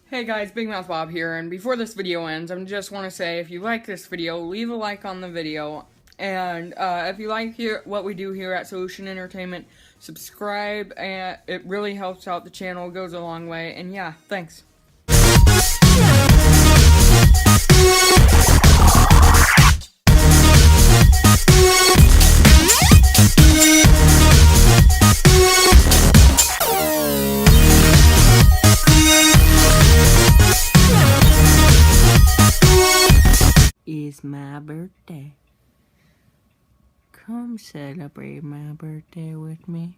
Hey guys, Big Mouth Bob here, and before this video ends, I just want to say if you like this video, leave a like on the video, and if you like what we do here at Solution Entertainment, subscribe, and it really helps out the channel, goes a long way, and yeah, thanks. It's my birthday. Come celebrate my birthday with me.